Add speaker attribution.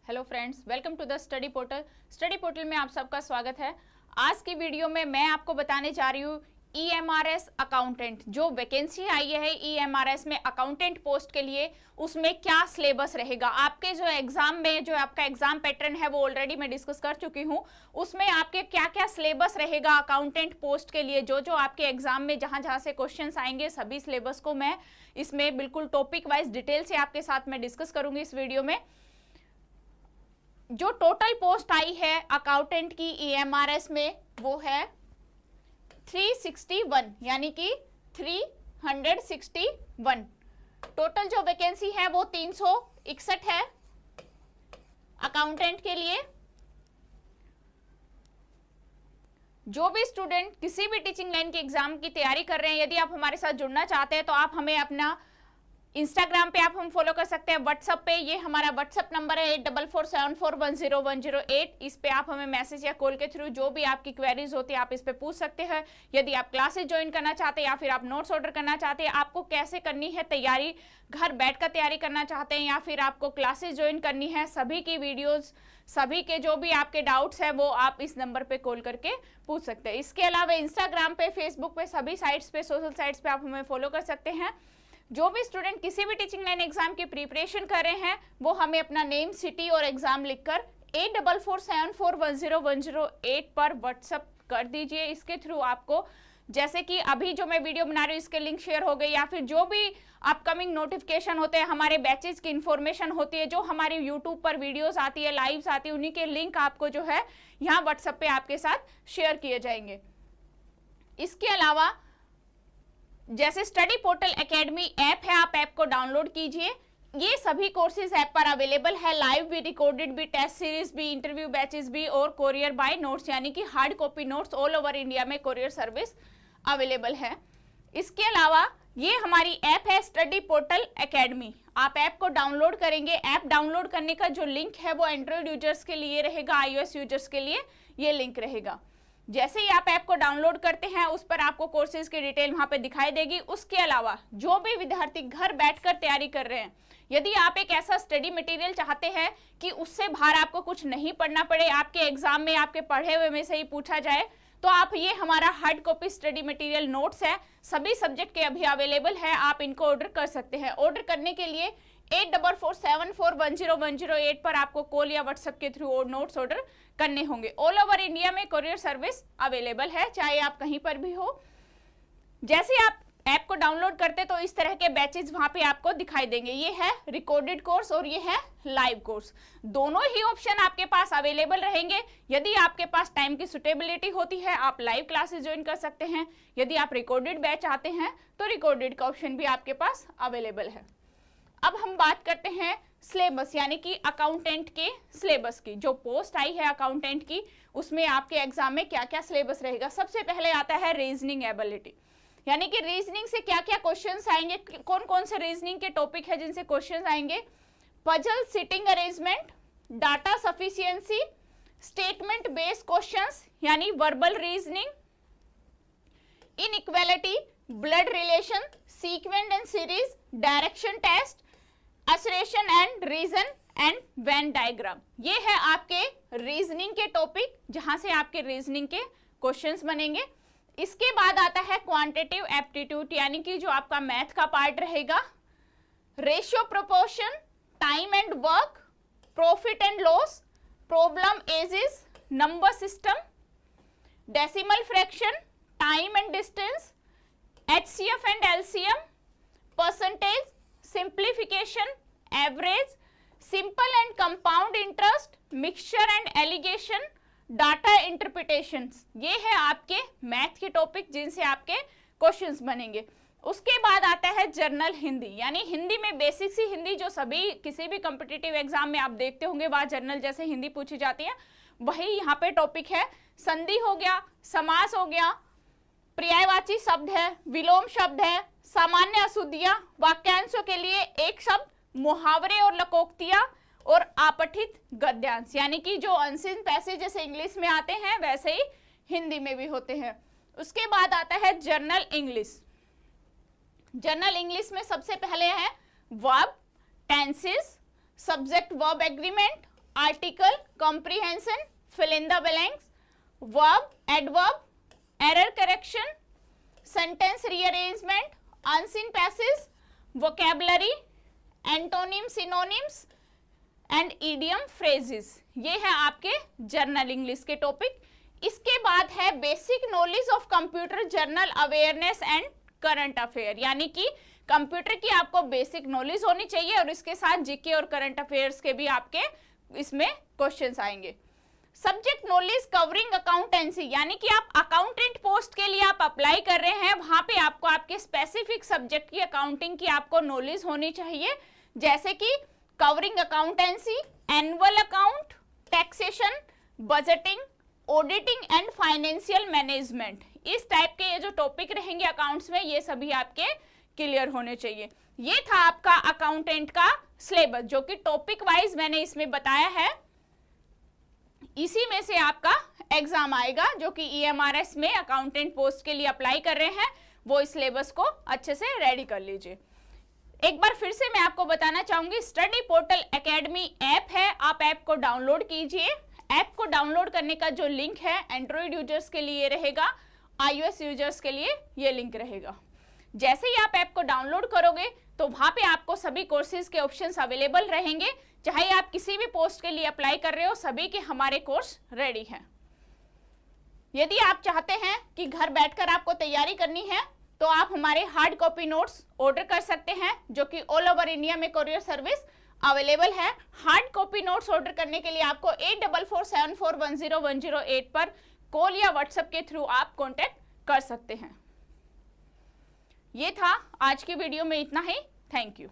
Speaker 1: Hello friends, welcome to the study portal. Study portal में आप सबका स्वागत है। आज की वीडियो में मैं आपको बताने जा रही हूँ EMRS अकाउंटेंट, जो वैकेंसी आई है EMRS में अकाउंटेंट पोस्ट के लिए, उसमें क्या सिलेबस रहेगा। आपके जो एग्जाम में जो आपका एग्जाम पैटर्न है वो ऑलरेडी मैं डिस्कस कर चुकी हूँ। उसमें आपके क्या क्या सिलेबस रहेगा अकाउंटेंट पोस्ट के लिए, जो आपके एग्जाम में जहाँ जहाँ से क्वेश्चंस आएंगे, सभी सिलेबस को मैं इसमें बिल्कुल टॉपिक वाइज डिटेल से आपके साथ मैं डिस्कस करूंगी इस वीडियो में। जो टोटल पोस्ट आई है अकाउंटेंट की EMRS में वो है 361, यानी कि 361। टोटल जो वैकेंसी है वो 361 है अकाउंटेंट के लिए। जो भी स्टूडेंट किसी भी टीचिंग लाइन के एग्जाम की तैयारी कर रहे हैं, यदि आप हमारे साथ जुड़ना चाहते हैं तो आप हमें अपना इंस्टाग्राम पे आप हम फॉलो कर सकते हैं, व्हाट्सएप पे ये हमारा व्हाट्सएप नंबर है 84474101। इस पे आप हमें मैसेज या कॉल के थ्रू जो भी आपकी क्वेरीज होती है आप इस पे पूछ सकते हैं। यदि आप क्लासेस ज्वाइन करना चाहते हैं या फिर आप नोट्स ऑर्डर करना चाहते हैं, आपको कैसे करनी है तैयारी, घर बैठकर तैयारी करना चाहते हैं या फिर आपको क्लासेस ज्वाइन करनी है, सभी की वीडियोज, सभी के जो भी आपके डाउट्स है वो आप इस नंबर पे कॉल करके पूछ सकते हैं। इसके अलावा इंस्टाग्राम पे, फेसबुक पे, सभी साइट्स पे, सोशल साइट्स पे आप हमें फॉलो कर सकते हैं। जो भी स्टूडेंट किसी भी टीचिंग लाइन एग्जाम की प्रिपरेशन कर रहे हैं वो हमें अपना नेम, सिटी और एग्जाम लिखकर 8447410108 पर व्हाट्सएप कर दीजिए। इसके थ्रू आपको, जैसे कि अभी जो मैं वीडियो बना रही हूँ इसके लिंक शेयर हो गई, या फिर जो भी अपकमिंग नोटिफिकेशन होते हैं, हमारे बैचेज की इंफॉर्मेशन होती है, जो हमारी यूट्यूब पर वीडियोस आती है, लाइव्स आती है, उन्हीं के लिंक आपको जो है यहाँ व्हाट्सएप पे आपके साथ शेयर किए जाएंगे। इसके अलावा जैसे स्टडी पोर्टल एकेडमी ऐप है, आप ऐप को डाउनलोड कीजिए। ये सभी कोर्सेज ऐप पर अवेलेबल है, लाइव भी, रिकॉर्डेड भी, टेस्ट सीरीज भी, इंटरव्यू बैचेस भी और कोरियर बाय नोट्स, यानी कि hard copy notes all over India में कोरियर सर्विस अवेलेबल है। इसके अलावा ये हमारी ऐप है स्टडी पोर्टल एकेडमी। आप ऐप को डाउनलोड करेंगे। ऐप डाउनलोड करने का जो लिंक है वो एंड्रॉइड यूजर्स के लिए रहेगा, iOS यूजर्स के लिए ये लिंक रहेगा। जैसे ही आप ऐप को डाउनलोड करते हैं उस पर आपको कोर्सेज की डिटेल वहां पे दिखाई देगी। उसके अलावा जो भी विद्यार्थी घर बैठकर तैयारी कर रहे हैं, यदि आप एक ऐसा स्टडी मटेरियल चाहते हैं कि उससे बाहर आपको कुछ नहीं पढ़ना पड़े, आपके एग्जाम में आपके पढ़े हुए में से ही पूछा जाए, तो आप ये हमारा hard copy study material notes है, सभी सब्जेक्ट के अभी अवेलेबल है, आप इनको ऑर्डर कर सकते हैं। ऑर्डर करने के लिए 8447410108 पर आपको कॉल या व्हाट्सएप के थ्रू नोट्स ऑर्डर करने होंगे। ऑल ओवर इंडिया में कोरियर सर्विस अवेलेबल है, चाहे आप कहीं पर भी हो। जैसे आप ऐप को डाउनलोड करते तो इस तरह के बैचेज वहां पे आपको दिखाई देंगे। ये है रिकॉर्डेड कोर्स और ये है लाइव कोर्स। दोनों ही ऑप्शन आपके पास अवेलेबल रहेंगे। यदि आपके पास टाइम की सुटेबिलिटी होती है आप लाइव क्लासेस ज्वाइन कर सकते हैं। यदि आप रिकॉर्डेड बैच चाहते हैं तो रिकॉर्डेड का ऑप्शन भी आपके पास अवेलेबल है। अब हम बात करते हैं सिलेबस, यानी कि अकाउंटेंट के सिलेबस की। जो पोस्ट आई है अकाउंटेंट की, उसमें आपके एग्जाम में क्या क्या सिलेबस रहेगा। सबसे पहले आता है रीजनिंग एबिलिटी, यानी कि रीजनिंग से क्या क्या क्वेश्चंस आएंगे, कौन कौन से रीजनिंग के टॉपिक है जिनसे क्वेश्चंस आएंगे। Puzzle, seating arrangement, data sufficiency, statement based questions यानी verbal reasoning, inequality, blood relation, sequence and series, direction test, assertion and reason and Venn diagram. ये है आपके रीजनिंग के टॉपिक, जहां से आपके रीजनिंग के क्वेश्चंस बनेंगे। इसके बाद आता है क्वांटिटेटिव एप्टीट्यूड, यानी कि जो आपका मैथ का पार्ट रहेगा। Ratio proportion, time and work, profit and loss, problem ages, number system, decimal fraction, time and distance, HCF and LCM, percentage, simplification, average, simple and compound interest, mixture and alligation, data interpretation. ये है आपके math के topic जिनसे आपके questions बनेंगे। उसके बाद आता है जर्नल हिंदी, यानी हिंदी में बेसिक सी हिंदी, जो सभी किसी भी कॉम्पिटिटिव एग्जाम में आप देखते होंगे वहां जर्नल जैसे हिंदी पूछी जाती है, वही यहाँ पे टॉपिक है। संधि हो गया, समास हो गया, पर्यायवाची शब्द है, विलोम शब्द है, सामान्य अशुद्धियां, वाक्यांशों के लिए एक शब्द, मुहावरे और लकोक्तियां और आपठित गद्यांश, यानी कि जो अनसीन पैसेज जैसे इंग्लिश में आते हैं वैसे ही हिंदी में भी होते हैं। उसके बाद आता है जर्नल इंग्लिश। जर्नल इंग्लिश में सबसे पहले है verb, tenses, subject verb agreement, article, comprehension, fill in the blanks, verb, adverb, error correction, sentence rearrangement, unseen passage, vocabulary, antonym, synonyms and idiom phrases. ये है आपके जर्नल इंग्लिश के topic. इसके बाद है basic knowledge of computer, journal awareness and current affair, यानी कि computer की आपको बेसिक नॉलेज होनी चाहिए और इसके साथ जीके और करंट अफेयर्स के भी आपके इसमें क्वेश्चंस आएंगे। सब्जेक्ट नॉलेज कवरिंग अकाउंटेंसी, यानी कि आप अकाउंटेंट पोस्ट के लिए आप अप्लाई कर रहे हैं, वहां पे आपको आपके स्पेसिफिक सब्जेक्ट की अकाउंटिंग की आपको नॉलेज होनी चाहिए, जैसे कि covering accountancy, annual account, taxation, budgeting, auditing and financial management. इस टाइप के ये जो टॉपिक रहेंगे अकाउंट्स में, ये सभी आपके क्लियर होने चाहिए। ये था आपका अकाउंटेंट का सिलेबस, जो कि टॉपिक वाइज मैंने इसमें बताया है। इसी में से आपका एग्जाम आएगा, जो कि EMRS में अकाउंटेंट पोस्ट के लिए अप्लाई कर रहे हैं, वो इस सिलेबस को अच्छे से रेडी कर लीजिए। एक बार फिर से मैं आपको बताना चाहूंगी, स्टडी पोर्टल एकेडमी ऐप है, आप ऐप को डाउनलोड कीजिए। ऐप को डाउनलोड करने का जो लिंक है एंड्रॉइड यूजर्स के लिए रहेगा, iOS यूजर्स के लिए ये लिंक रहेगा। जैसे ही आप ऐप को डाउनलोड करोगे तो वहां पे आपको सभी कोर्सेज के ऑप्शंस अवेलेबल रहेंगे, चाहे आप किसी भी पोस्ट के लिए अप्लाई कर रहे हो, सभी के हमारे कोर्स रेडी हैं। यदि आप चाहते हैं कि घर बैठकर आपको तैयारी करनी है तो आप हमारे हार्ड कॉपी नोट्स ऑर्डर कर सकते हैं, जो कि ऑल ओवर इंडिया में कोरियर सर्विस अवेलेबल है। हार्ड कॉपी नोट्स ऑर्डर करने के लिए आपको 8447410108 पर कॉल या व्हाट्सएप के थ्रू आप कांटेक्ट कर सकते हैं। ये था आज की वीडियो में इतना ही। Thank you.